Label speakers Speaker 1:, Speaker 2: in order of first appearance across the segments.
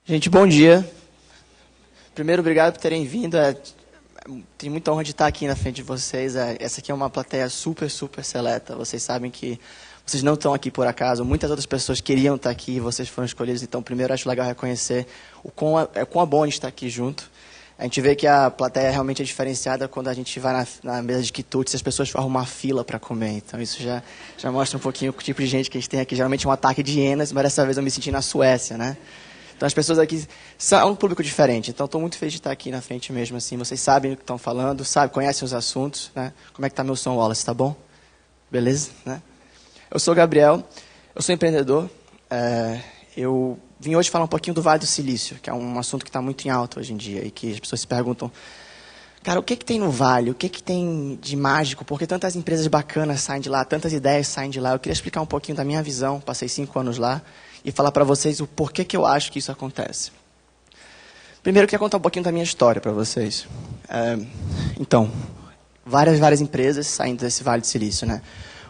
Speaker 1: Gente, bom dia. Primeiro, obrigado por terem vindo. Tenho muita honra de estar aqui na frente de vocês. Essa aqui é uma plateia super, super seleta. Vocês sabem que vocês não estão aqui por acaso. Muitas outras pessoas queriam estar aqui e vocês foram escolhidos. Então, primeiro, acho legal reconhecer o quão é bom a gente estar aqui junto. A gente vê que a plateia realmente é diferenciada quando a gente vai na mesa de quitutes e as pessoas formam uma fila para comer. Então, isso já mostra um pouquinho o tipo de gente que a gente tem aqui. Geralmente é um ataque de hienas, mas dessa vez eu me senti na Suécia, né? Então, as pessoas aqui são um público diferente. Então, estou muito feliz de estar aqui na frente mesmo. Assim, vocês sabem o que estão falando, conhecem os assuntos, né? Como é que está meu som, Wallace? Tá bom? Beleza? Né? Eu sou o Gabriel, eu sou empreendedor. Eu vim hoje falar um pouquinho do Vale do Silício, que é um assunto que está muito em alta hoje em dia e que as pessoas se perguntam, cara, o que tem no Vale? O que tem de mágico? Por que tantas empresas bacanas saem de lá, tantas ideias saem de lá? Eu queria explicar um pouquinho da minha visão, passei 5 anos lá, e falar para vocês o porquê que eu acho que isso acontece. Primeiro, eu queria contar um pouquinho da minha história para vocês. Então, várias empresas saindo desse Vale do Silício, né?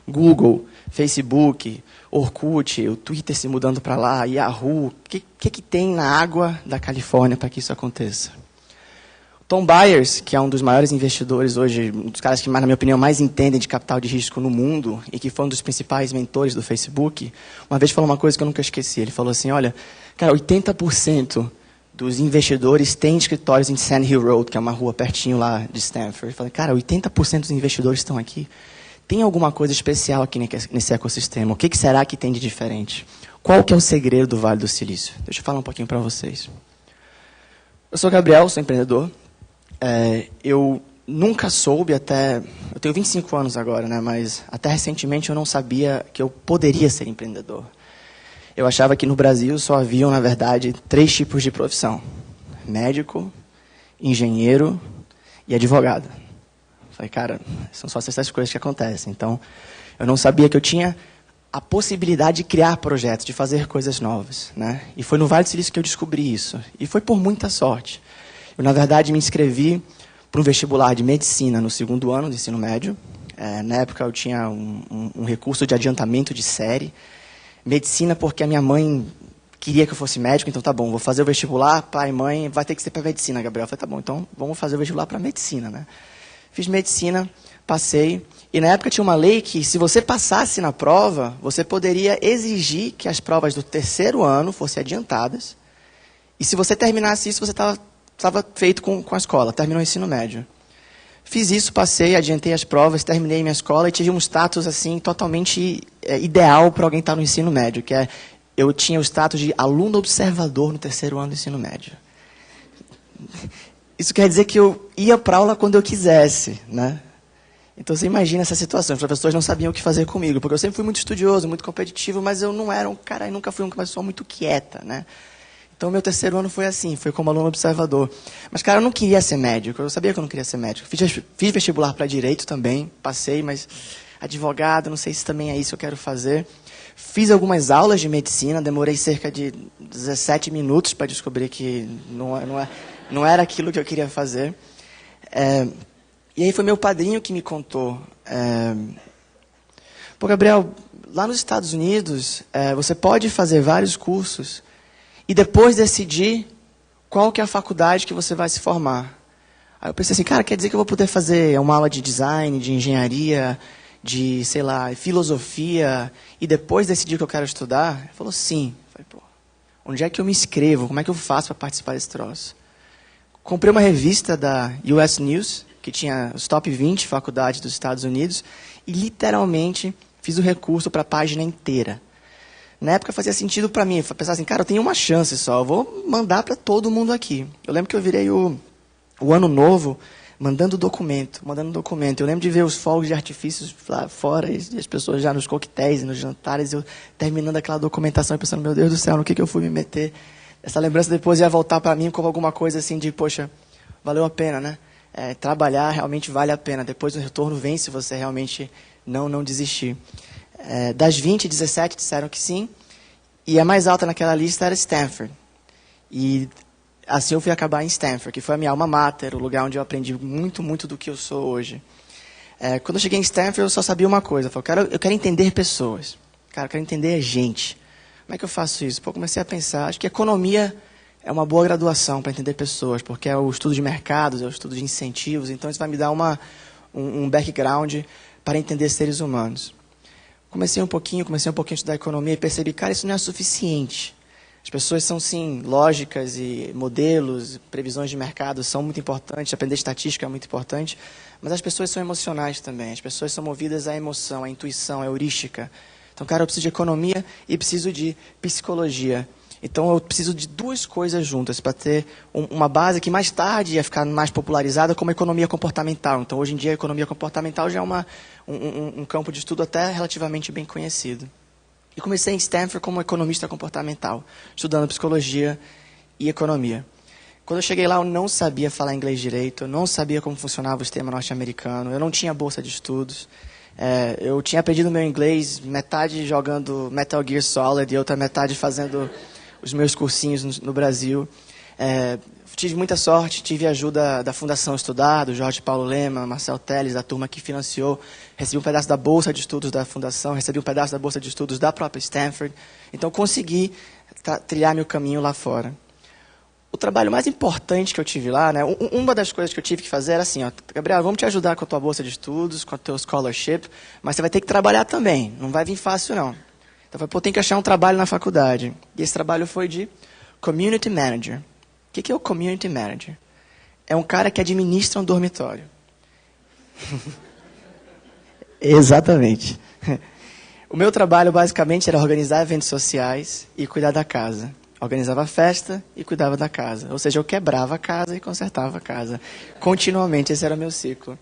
Speaker 1: Google, Facebook, Orkut, o Twitter se mudando para lá, Yahoo. O que tem na água da Califórnia para que isso aconteça? Tom Byers, que é um dos maiores investidores hoje, um dos caras que, na minha opinião, mais entendem de capital de risco no mundo e que foi um dos principais mentores do Facebook, uma vez falou uma coisa que eu nunca esqueci. Ele falou assim, olha, cara, 80% dos investidores têm escritórios em Sand Hill Road, que é uma rua pertinho lá de Stanford. Eu falei, cara, 80% dos investidores estão aqui. Tem alguma coisa especial aqui nesse ecossistema? O que será que tem de diferente? Qual que é o segredo do Vale do Silício? Deixa eu falar um pouquinho para vocês. Eu sou o Gabriel, sou empreendedor. Eu nunca soube até... Eu tenho 25 anos agora, né? Mas até recentemente eu não sabia que eu poderia ser empreendedor. Eu achava que no Brasil só haviam, na verdade, 3 tipos de profissão. Médico, engenheiro e advogado. Falei, cara, são só essas coisas que acontecem. Então, eu não sabia que eu tinha a possibilidade de criar projetos, de fazer coisas novas, né? E foi no Vale do Silício que eu descobri isso. E foi por muita sorte. Eu, na verdade, me inscrevi para um vestibular de medicina no 2º ano do ensino médio. Na época, eu tinha um recurso de adiantamento de série. Medicina porque a minha mãe queria que eu fosse médico, então tá bom, vou fazer o vestibular, pai, mãe, vai ter que ser para medicina, Gabriel. Eu falei, tá bom, então vamos fazer o vestibular para medicina, né? Fiz medicina, passei, e na época tinha uma lei que, se você passasse na prova, você poderia exigir que as provas do 3º ano fossem adiantadas, e se você terminasse isso, você estava feito com a escola, terminou o ensino médio. Fiz isso, passei, adiantei as provas, terminei minha escola e tive um status assim, totalmente ideal para alguém estar no ensino médio, que é, eu tinha o status de aluno observador no 3º ano do ensino médio. Isso quer dizer que eu ia para aula quando eu quisesse, né? Então, você imagina essa situação. Os professores não sabiam o que fazer comigo, porque eu sempre fui muito estudioso, muito competitivo, mas eu não era um cara, eu nunca fui uma pessoa muito quieta, né? Então, meu 3º ano foi assim, foi como aluno observador. Mas, cara, eu não queria ser médico, eu sabia que eu não queria ser médico. Fiz vestibular para direito também, passei, mas advogado, não sei se também é isso que eu quero fazer. Fiz algumas aulas de medicina, demorei cerca de 17 minutos para descobrir que não era aquilo que eu queria fazer. E aí foi meu padrinho que me contou. Pô, Gabriel, lá nos Estados Unidos, você pode fazer vários cursos e depois decidir qual que é a faculdade que você vai se formar. Aí eu pensei assim, cara, quer dizer que eu vou poder fazer uma aula de design, de engenharia, de, sei lá, filosofia, e depois decidir o que eu quero estudar? Ele falou, sim. Eu falei, pô, onde é que eu me inscrevo? Como é que eu faço para participar desse troço? Comprei uma revista da US News, que tinha os top 20 faculdades dos Estados Unidos, e literalmente fiz o recurso para a página inteira. Na época fazia sentido para mim, pensar assim, cara, eu tenho uma chance só, eu vou mandar para todo mundo aqui. Eu lembro que eu virei o ano novo mandando documento. Eu lembro de ver os fogos de artifícios lá fora, e as pessoas já nos coquetéis e nos jantares, eu terminando aquela documentação e pensando, meu Deus do céu, no que eu fui me meter? Essa lembrança depois ia voltar para mim como alguma coisa assim de, poxa, valeu a pena, né? Trabalhar realmente vale a pena. Depois o retorno vem se você realmente não desistir. Das 20, 17 disseram que sim. E a mais alta naquela lista era Stanford. E assim eu fui acabar em Stanford, que foi a minha alma mater, o lugar onde eu aprendi muito, muito do que eu sou hoje. Quando eu cheguei em Stanford, eu só sabia uma coisa. Eu falei, eu quero entender pessoas. Cara, eu quero entender a gente. Como é que eu faço isso? Pô, comecei a pensar, acho que economia é uma boa graduação para entender pessoas, porque é o estudo de mercados, é o estudo de incentivos, então isso vai me dar um background para entender seres humanos. Comecei um pouquinho a estudar economia e percebi, cara, isso não é suficiente. As pessoas são, sim, lógicas e modelos, previsões de mercado são muito importantes, aprender estatística é muito importante, mas as pessoas são emocionais também, as pessoas são movidas à emoção, à intuição, à heurística. Então, cara, eu preciso de economia e preciso de psicologia. Então, eu preciso de duas coisas juntas para ter uma base que mais tarde ia ficar mais popularizada como economia comportamental. Então, hoje em dia, a economia comportamental já é um campo de estudo até relativamente bem conhecido. E comecei em Stanford como economista comportamental, estudando psicologia e economia. Quando eu cheguei lá, eu não sabia falar inglês direito, eu não sabia como funcionava o sistema norte-americano, eu não tinha bolsa de estudos. Eu tinha aprendido meu inglês, metade jogando Metal Gear Solid e outra metade fazendo os meus cursinhos no Brasil. Tive muita sorte, tive a ajuda da Fundação Estudar, do Jorge Paulo Lema, Marcel Teles, da turma que financiou. Recebi um pedaço da bolsa de estudos da Fundação, recebi um pedaço da bolsa de estudos da própria Stanford. Então, consegui trilhar meu caminho lá fora. O trabalho mais importante que eu tive lá, né, uma das coisas que eu tive que fazer era assim, ó, Gabriel, vamos te ajudar com a tua bolsa de estudos, com o teu scholarship, mas você vai ter que trabalhar também, não vai vir fácil não. Então, eu falei, tem que achar um trabalho na faculdade. E esse trabalho foi de Community Manager. O que é o Community Manager? É um cara que administra um dormitório. Exatamente. O meu trabalho, basicamente, era organizar eventos sociais e cuidar da casa. Organizava a festa e cuidava da casa. Ou seja, eu quebrava a casa e consertava a casa. Continuamente, esse era o meu ciclo.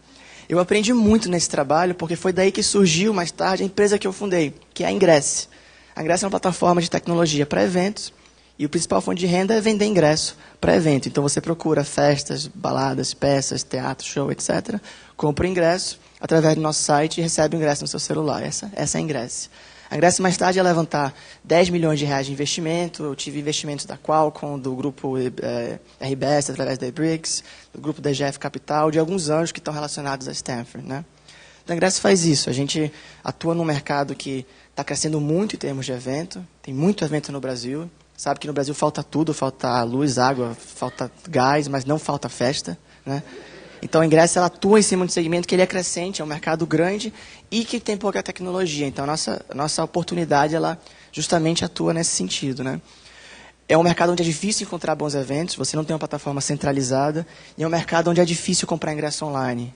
Speaker 1: Eu aprendi muito nesse trabalho, porque foi daí que surgiu, mais tarde, a empresa que eu fundei, que é a Ingresse. A Ingresse é uma plataforma de tecnologia para eventos, e o principal fonte de renda é vender ingresso para evento. Então, você procura festas, baladas, peças, teatro, show, etc. Compra o ingresso através do nosso site e recebe o ingresso no seu celular. Essa é a Ingresse. A Ingresse, mais tarde, ia levantar 10 milhões de reais de investimento. Eu tive investimentos da Qualcomm, do grupo RBS, através da eBricks, do grupo DGF Capital, de alguns anjos que estão relacionados a Stanford, né? Então, a Ingresse faz isso. A gente atua num mercado que está crescendo muito em termos de evento. Tem muito evento no Brasil. Sabe que no Brasil falta tudo, falta luz, água, falta gás, mas não falta festa, né? Então, a Ingresse, ela atua em cima de um segmento que ele é crescente, é um mercado grande e que tem pouca tecnologia. Então, a nossa oportunidade, ela justamente atua nesse sentido, né? É um mercado onde é difícil encontrar bons eventos, você não tem uma plataforma centralizada, e é um mercado onde é difícil comprar ingresso online.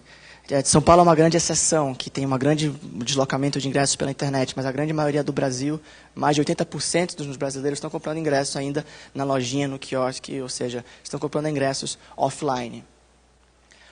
Speaker 1: São Paulo é uma grande exceção, que tem um grande deslocamento de ingressos pela internet, mas a grande maioria do Brasil, mais de 80% dos brasileiros estão comprando ingressos ainda na lojinha, no quiosque, ou seja, estão comprando ingressos offline.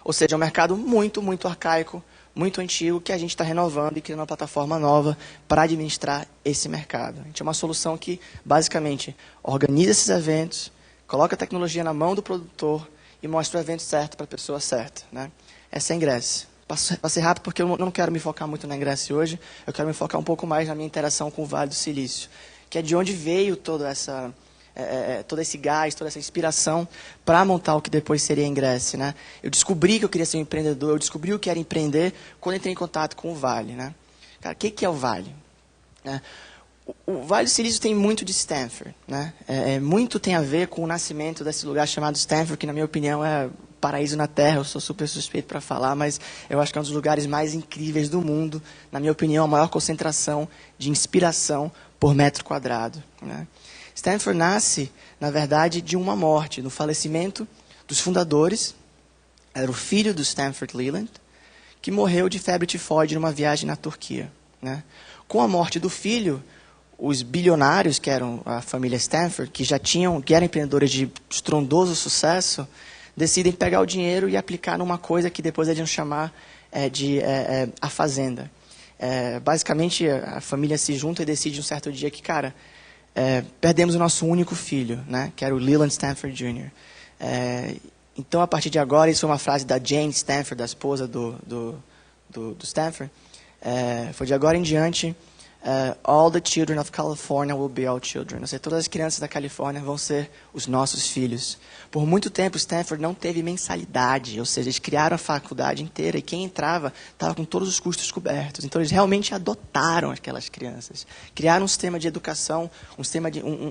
Speaker 1: Ou seja, é um mercado muito, muito arcaico, muito antigo, que a gente está renovando e criando uma plataforma nova para administrar esse mercado. A gente é uma solução que, basicamente, organiza esses eventos, coloca a tecnologia na mão do produtor e mostra o evento certo para a pessoa certa, né? Essa é a Ingresse. Passei rápido porque eu não quero me focar muito na Ingresse hoje, eu quero me focar um pouco mais na minha interação com o Vale do Silício, que é de onde veio todo esse gás, toda essa inspiração para montar o que depois seria a Ingresse, né? Eu descobri que eu queria ser um empreendedor, eu descobri o que era empreender quando entrei em contato com o Vale, né? Cara, o que é o Vale? O Vale do Silício tem muito de Stanford, né? Muito tem a ver com o nascimento desse lugar chamado Stanford, que na minha opinião é paraíso na Terra. Eu sou super suspeito para falar, mas eu acho que é um dos lugares mais incríveis do mundo. Na minha opinião, a maior concentração de inspiração por metro quadrado, né? Stanford nasce, na verdade, de uma morte, do falecimento dos fundadores. Era o filho do Stanford Leland, que morreu de febre tifoide numa viagem na Turquia, né? Com a morte do filho, os bilionários, que eram a família Stanford, que eram empreendedores de estrondoso sucesso, decidem pegar o dinheiro e aplicar numa coisa que depois eles iam chamar de a fazenda. Basicamente, a família se junta e decide um certo dia que, cara, perdemos o nosso único filho, né, que era o Leland Stanford Jr. Então, a partir de agora, isso foi uma frase da Jane Stanford, da esposa do Stanford, foi de agora em diante, all the children of California will be our children. Ou seja, todas as crianças da Califórnia vão ser os nossos filhos. Por muito tempo, Stanford não teve mensalidade, ou seja, eles criaram a faculdade inteira e quem entrava estava com todos os custos cobertos. Então, eles realmente adotaram aquelas crianças. Criaram um sistema de educação,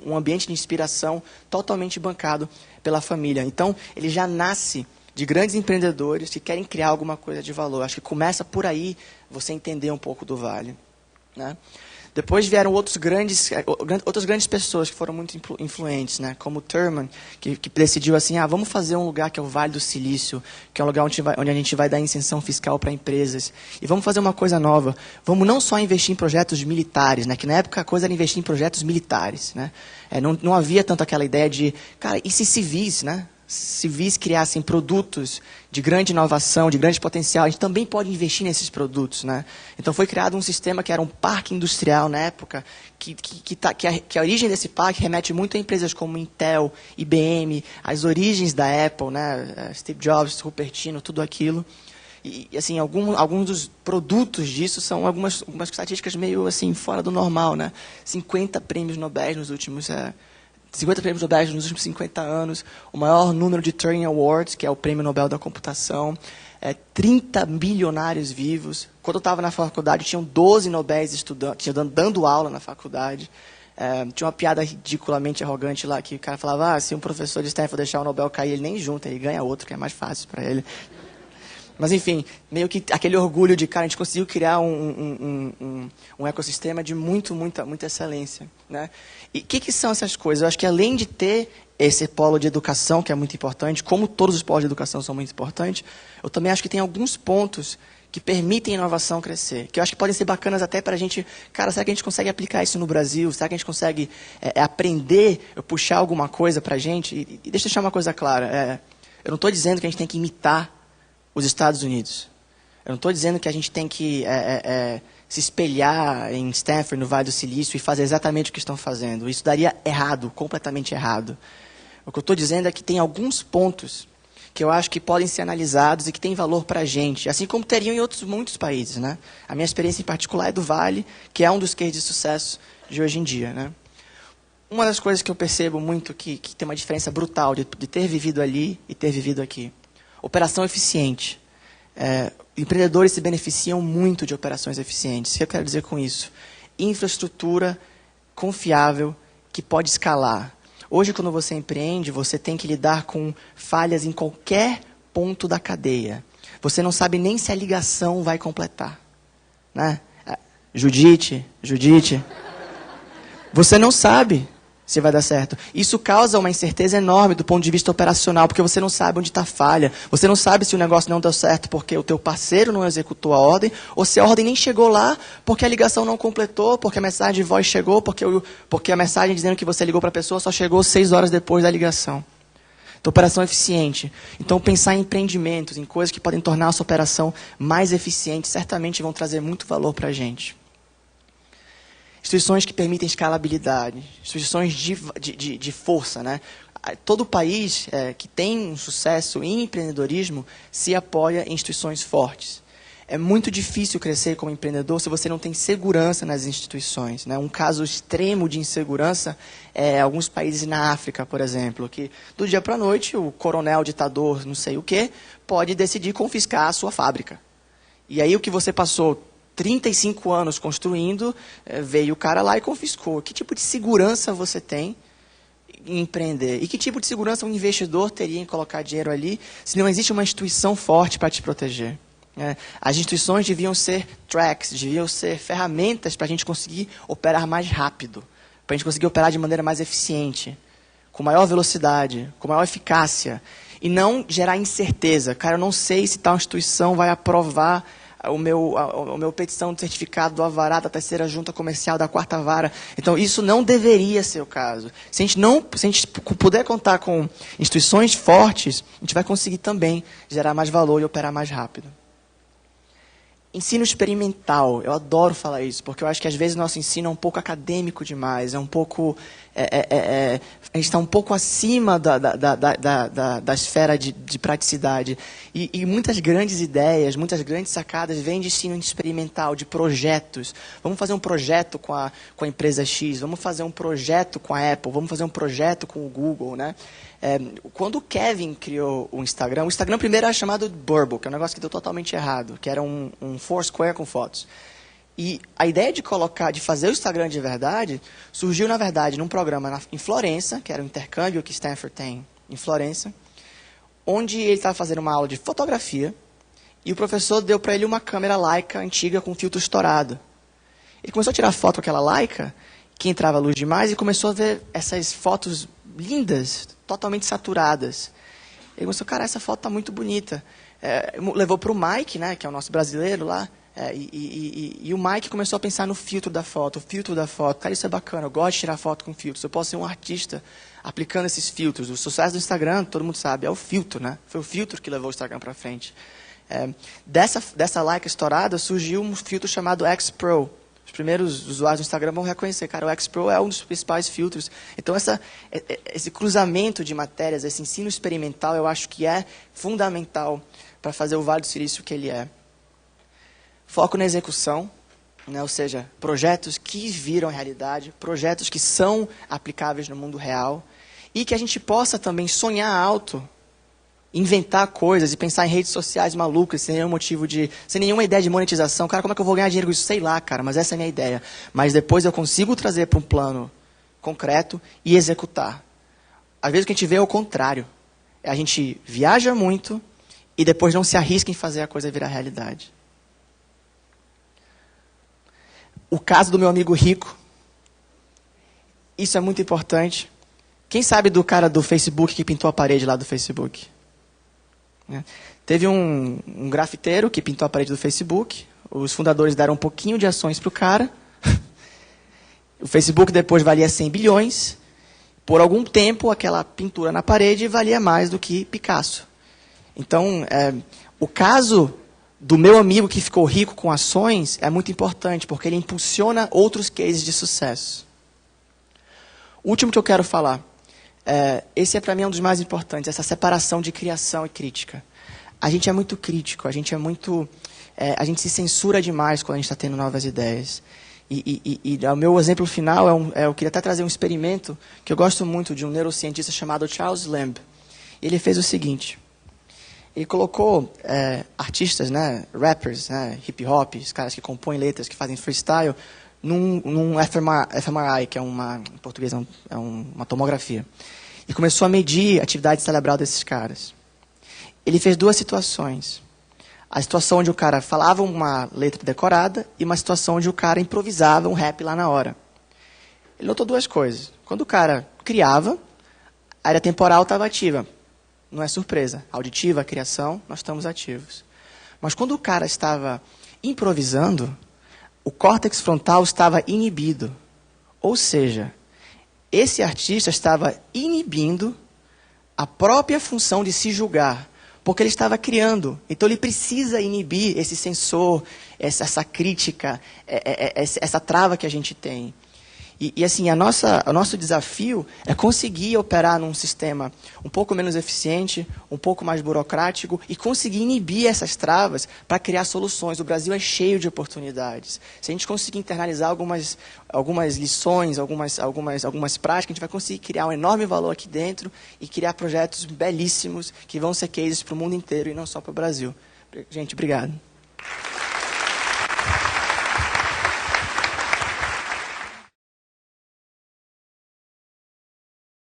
Speaker 1: um ambiente de inspiração totalmente bancado pela família. Então, ele já nasce de grandes empreendedores que querem criar alguma coisa de valor. Acho que começa por aí você entender um pouco do Vale. Né? Depois vieram outras grandes pessoas que foram muito influentes, né? Como Thurman, que decidiu assim, vamos fazer um lugar que é o Vale do Silício, que é um lugar onde a gente vai dar isenção fiscal para empresas. E vamos fazer uma coisa nova. Vamos não só investir em projetos militares, né? Que na época a coisa era investir em projetos militares. Né? Não havia tanto aquela ideia de, cara, e se civis, né? Civis criassem produtos de grande inovação, de grande potencial, a gente também pode investir nesses produtos. Né? Então foi criado um sistema que era um parque industrial na época, que a origem desse parque remete muito a empresas como Intel, IBM, as origens da Apple, né? Steve Jobs, Cupertino, tudo aquilo. E assim, alguns dos produtos disso são algumas estatísticas meio assim, fora do normal. Né? 50 prêmios Nobel nos últimos 50 prêmios Nobel nos últimos 50 anos, o maior número de Turing Awards, que é o prêmio Nobel da computação, 30 bilionários vivos. Quando eu estava na faculdade, tinham 12 Nobéis estudantes, dando aula na faculdade. Tinha uma piada ridiculamente arrogante lá, que o cara falava, se um professor de Stanford deixar o Nobel cair, ele nem junta, ele ganha outro, que é mais fácil para ele. Mas, enfim, meio que aquele orgulho de, cara, a gente conseguiu criar um ecossistema de muita excelência. Né? E o que são essas coisas? Eu acho que além de ter esse polo de educação, que é muito importante, como todos os polos de educação são muito importantes, eu também acho que tem alguns pontos que permitem a inovação crescer, que eu acho que podem ser bacanas até para a gente, cara, será que a gente consegue aplicar isso no Brasil? Será que a gente consegue aprender, puxar alguma coisa para a gente? E deixa eu deixar uma coisa clara, eu não estou dizendo que a gente tem que imitar os Estados Unidos. Eu não estou dizendo que a gente tem que se espelhar em Stanford, no Vale do Silício, e fazer exatamente o que estão fazendo. Isso daria errado, completamente errado. O que eu estou dizendo é que tem alguns pontos que eu acho que podem ser analisados e que têm valor para a gente, assim como teriam em muitos países. Né? A minha experiência em particular é do Vale, que é um dos cases de sucesso de hoje em dia. Né? Uma das coisas que eu percebo muito que tem uma diferença brutal de ter vivido ali e ter vivido aqui. Operação eficiente. Empreendedores se beneficiam muito de operações eficientes. O que eu quero dizer com isso? Infraestrutura confiável que pode escalar. Hoje, quando você empreende, você tem que lidar com falhas em qualquer ponto da cadeia. Você não sabe nem se a ligação vai completar. Né? Judite. Você não sabe se vai dar certo. Isso causa uma incerteza enorme do ponto de vista operacional, porque você não sabe onde está a falha. Você não sabe se o negócio não deu certo porque o teu parceiro não executou a ordem, ou se a ordem nem chegou lá porque a ligação não completou, porque a mensagem de voz chegou, porque a mensagem dizendo que você ligou para a pessoa só chegou 6 horas depois da ligação. Então, operação eficiente. Então, pensar em empreendimentos, em coisas que podem tornar a sua operação mais eficiente, certamente vão trazer muito valor para a gente. Instituições que permitem escalabilidade, instituições de força. Né? Todo país que tem um sucesso em empreendedorismo se apoia em instituições fortes. É muito difícil crescer como empreendedor se você não tem segurança nas instituições. Né? Um caso extremo de insegurança é alguns países na África, por exemplo, que do dia para a noite o coronel ditador não sei o quê pode decidir confiscar a sua fábrica. E aí o que você passou 35 anos construindo, veio o cara lá e confiscou. Que tipo de segurança você tem em empreender? E que tipo de segurança um investidor teria em colocar dinheiro ali se não existe uma instituição forte para te proteger? As instituições deviam ser tracks, deviam ser ferramentas para a gente conseguir operar mais rápido, para a gente conseguir operar de maneira mais eficiente, com maior velocidade, com maior eficácia, e não gerar incerteza. Cara, eu não sei se tal instituição vai aprovar o meu petição de certificado do alvará da terceira junta comercial da quarta vara. Então, isso não deveria ser o caso. Se a gente puder contar com instituições fortes, a gente vai conseguir também gerar mais valor e operar mais rápido. ensino experimental. Eu adoro falar isso, porque eu acho que às vezes nosso ensino é um pouco acadêmico demais, é um pouco... a gente está um pouco acima da esfera de praticidade. E muitas grandes ideias, muitas grandes sacadas vêm de ensino experimental, de projetos. Vamos fazer um projeto com a empresa X, vamos fazer um projeto com a Apple, vamos fazer um projeto com o Google, né? Quando o Kevin criou o Instagram primeiro era chamado Burble, que é um negócio que deu totalmente errado, que era um Foursquare com fotos. E a ideia de fazer o Instagram de verdade, surgiu, na verdade, num programa em Florença, que era o intercâmbio que Stanford tem em Florença, onde ele estava fazendo uma aula de fotografia, e o professor deu para ele uma câmera Leica antiga com filtro estourado. Ele começou a tirar foto com aquela Leica, que entrava luz demais, e começou a ver essas fotos lindas, totalmente saturadas. Ele começou, cara, essa foto está muito bonita. Levou para o Mike, né, que é o nosso brasileiro lá, e o Mike começou a pensar no filtro da foto, o filtro da foto. Cara, isso é bacana, eu gosto de tirar foto com filtros. Eu posso ser um artista aplicando esses filtros. O sucesso do Instagram, todo mundo sabe, é o filtro, né? Foi o filtro que levou o Instagram para frente. Dessa Leica estourada surgiu um filtro chamado X Pro. Os primeiros usuários do Instagram vão reconhecer, cara, o X Pro é um dos principais filtros. Então, esse cruzamento de matérias, esse ensino experimental, eu acho que é fundamental para fazer o Vale do Silício que ele é. Foco na execução, né? Ou seja, projetos que viram realidade, projetos que são aplicáveis no mundo real, e que a gente possa também sonhar alto, inventar coisas e pensar em redes sociais malucas, sem nenhum sem nenhuma ideia de monetização. Cara, como é que eu vou ganhar dinheiro com isso? Sei lá, cara, mas essa é a minha ideia. Mas depois eu consigo trazer para um plano concreto e executar. Às vezes o que a gente vê é o contrário. A gente viaja muito e depois não se arrisca em fazer a coisa virar realidade. O caso do meu amigo rico, isso é muito importante. Quem sabe do cara do Facebook que pintou a parede lá do Facebook? Teve um grafiteiro que pintou a parede do Facebook. Os fundadores deram um pouquinho de ações para o cara. O Facebook depois valia 100 bilhões. Por algum tempo, aquela pintura na parede valia mais do que Picasso. Então, o caso do meu amigo que ficou rico com ações é muito importante, porque ele impulsiona outros cases de sucesso. O último que eu quero falar, esse para mim um dos mais importantes, essa separação de criação e crítica. A gente é muito crítico, a gente se censura demais quando a gente está tendo novas ideias. E o meu exemplo final eu queria até trazer um experimento que eu gosto muito de um neurocientista chamado Charles Lamb. Ele fez o seguinte. Ele colocou artistas, né, rappers, né, hip hop, os caras que compõem letras, que fazem freestyle, num fMRI, que em português é uma tomografia. E começou a medir a atividade cerebral desses caras. Ele fez duas situações. A situação onde o cara falava uma letra decorada e uma situação onde o cara improvisava um rap lá na hora. Ele notou duas coisas. Quando o cara criava, a área temporal estava ativa. Não é surpresa. Auditiva, criação, nós estamos ativos. Mas quando o cara estava improvisando, o córtex frontal estava inibido. Ou seja, esse artista estava inibindo a própria função de se julgar, porque ele estava criando. Então ele precisa inibir esse sensor, essa crítica, essa trava que a gente tem. E assim, o nosso desafio é conseguir operar num sistema um pouco menos eficiente, um pouco mais burocrático, e conseguir inibir essas travas para criar soluções. O Brasil é cheio de oportunidades. Se a gente conseguir internalizar algumas lições, algumas práticas, a gente vai conseguir criar um enorme valor aqui dentro e criar projetos belíssimos que vão ser cases para o mundo inteiro e não só para o Brasil. Gente, obrigado.